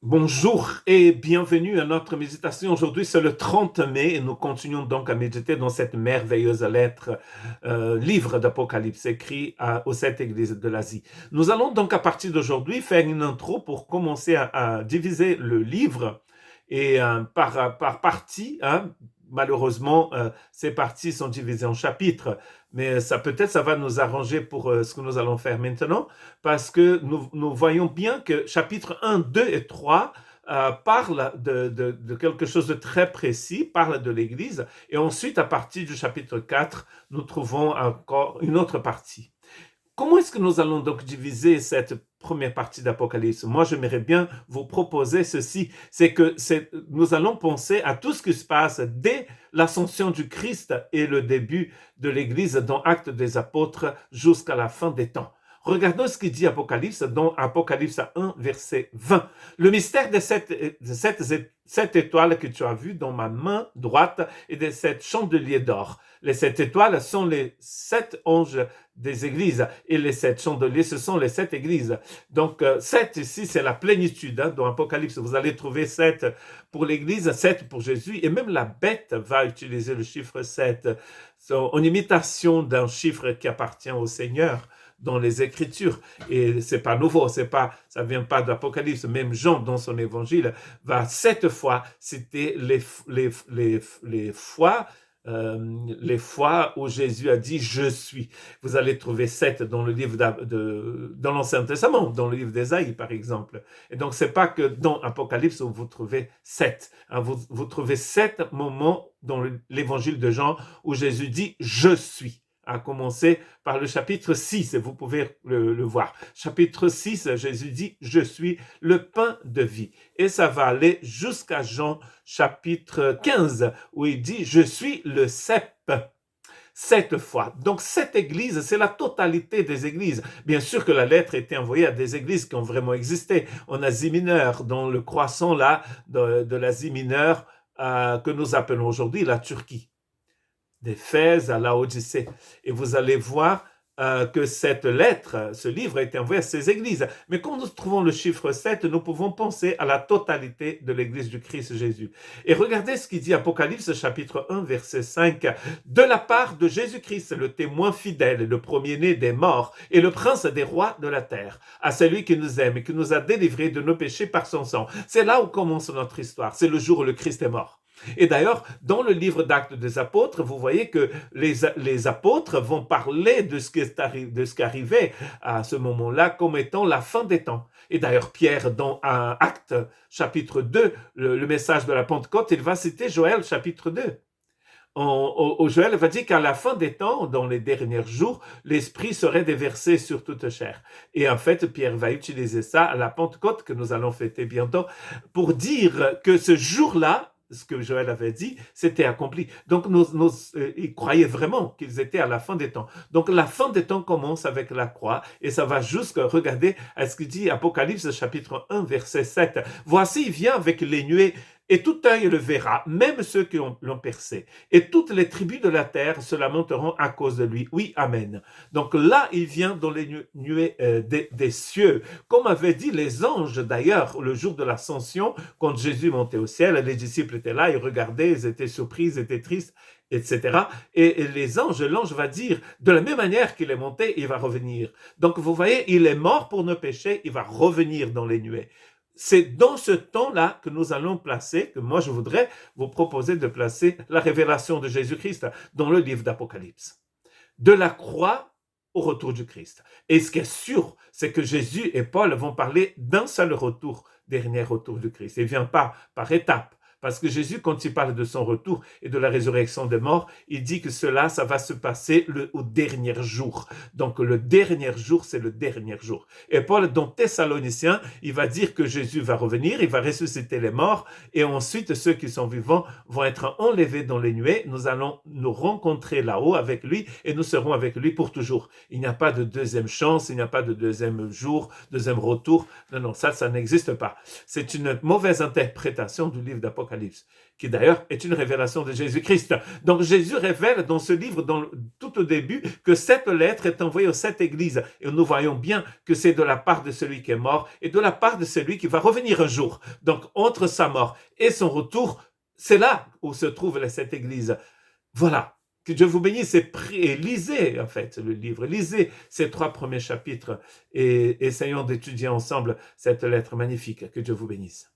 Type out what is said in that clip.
Bonjour et bienvenue à notre méditation. Aujourd'hui, c'est le 30 mai et nous continuons donc à méditer dans cette merveilleuse lettre, livre d'Apocalypse écrit aux sept églises de l'Asie. Nous allons donc à partir d'aujourd'hui faire une intro pour commencer à diviser le livre et par partie. Malheureusement, ces parties sont divisées en chapitres, mais peut-être ça va nous arranger pour ce que nous allons faire maintenant, parce que nous voyons bien que chapitres 1, 2 et 3 parlent de quelque chose de très précis, parlent de l'Église, et ensuite, à partir du chapitre 4, nous trouvons encore une autre partie. Comment est-ce que nous allons donc diviser cette première partie d'Apocalypse? Moi, j'aimerais bien vous proposer ceci, c'est que nous allons penser à tout ce qui se passe dès l'ascension du Christ et le début de l'Église dans Actes des Apôtres jusqu'à la fin des temps. Regardons ce qu'il dit Apocalypse dans Apocalypse 1, verset 20. Le mystère de sept étoiles que tu as vues dans ma main droite et de sept chandeliers d'or. Les sept étoiles sont les sept anges des églises et les sept chandeliers, ce sont les sept églises. Donc, sept ici, c'est la plénitude. Dans Apocalypse, vous allez trouver sept pour l'église, sept pour Jésus, et même la bête va utiliser le chiffre 7 en imitation d'un chiffre qui appartient au Seigneur dans les Écritures. Et c'est pas nouveau, ça vient pas d'Apocalypse. Même Jean, dans son évangile, va 7 fois citer les fois où Jésus a dit « Je suis ». Vous allez trouver 7 dans le livre dans l'Ancien Testament, dans le livre d'Ésaïe, par exemple. Et donc, c'est pas que dans Apocalypse où vous trouvez 7. Vous trouvez 7 moments dans l'évangile de Jean où Jésus dit « Je suis ». À commencer par le chapitre 6, vous pouvez le voir. Chapitre 6, Jésus dit « Je suis le pain de vie ». Et ça va aller jusqu'à Jean chapitre 15, où il dit « Je suis le cep ». 7 fois. Donc, cette église, c'est la totalité des églises. Bien sûr que la lettre était envoyée à des églises qui ont vraiment existé en Asie mineure, dans le croissant là de l'Asie mineure que nous appelons aujourd'hui la Turquie, d'Éphèse à Laodicée. Et vous allez voir que cette lettre, ce livre a été envoyé à ces églises. Mais quand nous trouvons le chiffre 7, nous pouvons penser à la totalité de l'église du Christ Jésus. Et regardez ce qu'il dit Apocalypse chapitre 1 verset 5. De la part de Jésus-Christ, le témoin fidèle, le premier-né des morts et le prince des rois de la terre, à celui qui nous aime et qui nous a délivrés de nos péchés par son sang. C'est là où commence notre histoire. C'est le jour où le Christ est mort. Et d'ailleurs, dans le livre d'Actes des Apôtres, vous voyez que les apôtres vont parler de ce qui arrivait à ce moment-là comme étant la fin des temps. Et d'ailleurs, Pierre, dans Actes chapitre 2, le message de la Pentecôte, il va citer Joël chapitre 2. Joël va dire qu'à la fin des temps, dans les derniers jours, l'Esprit serait déversé sur toute chair. Et en fait, Pierre va utiliser ça à la Pentecôte, que nous allons fêter bientôt, pour dire que ce jour-là, ce que Joël avait dit, c'était accompli. Donc, ils croyaient vraiment qu'ils étaient à la fin des temps. Donc, la fin des temps commence avec la croix et ça va jusqu'à, regardez, à ce qu'il dit Apocalypse chapitre 1, verset 7. Voici, il vient avec les nuées et tout œil le verra, même ceux qui l'ont percé. Et toutes les tribus de la terre se lamenteront à cause de lui. Oui, amen. Donc là, il vient dans les nuées des cieux. Comme avaient dit les anges, d'ailleurs, le jour de l'ascension, quand Jésus montait au ciel, les disciples étaient là, ils regardaient, ils étaient surpris, ils étaient tristes, etc. Et l'ange va dire, de la même manière qu'il est monté, il va revenir. Donc vous voyez, il est mort pour nos péchés, il va revenir dans les nuées. C'est dans ce temps-là que nous allons placer, que moi je voudrais vous proposer de placer la révélation de Jésus-Christ dans le livre d'Apocalypse. De la croix au retour du Christ. Et ce qui est sûr, c'est que Jésus et Paul vont parler d'un seul retour, dernier retour du Christ. Il ne vient pas par étapes. Parce que Jésus, quand il parle de son retour et de la résurrection des morts, il dit que cela, ça va se passer au dernier jour. Donc, le dernier jour, c'est le dernier jour. Et Paul, dans Thessaloniciens, il va dire que Jésus va revenir, il va ressusciter les morts, et ensuite, ceux qui sont vivants vont être enlevés dans les nuées. Nous allons nous rencontrer là-haut avec lui, et nous serons avec lui pour toujours. Il n'y a pas de deuxième chance, il n'y a pas de deuxième jour, deuxième retour. Non, ça n'existe pas. C'est une mauvaise interprétation du livre d'Apocalypse. l'Apocalypse, qui d'ailleurs est une révélation de Jésus-Christ. Donc Jésus révèle dans ce livre, tout au début, que cette lettre est envoyée aux 7 églises. Et nous voyons bien que c'est de la part de celui qui est mort et de la part de celui qui va revenir un jour. Donc entre sa mort et son retour, c'est là où se trouvent les 7 églises. Voilà. Que Dieu vous bénisse et lisez en fait le livre, lisez ces 3 premiers chapitres et essayons d'étudier ensemble cette lettre magnifique. Que Dieu vous bénisse.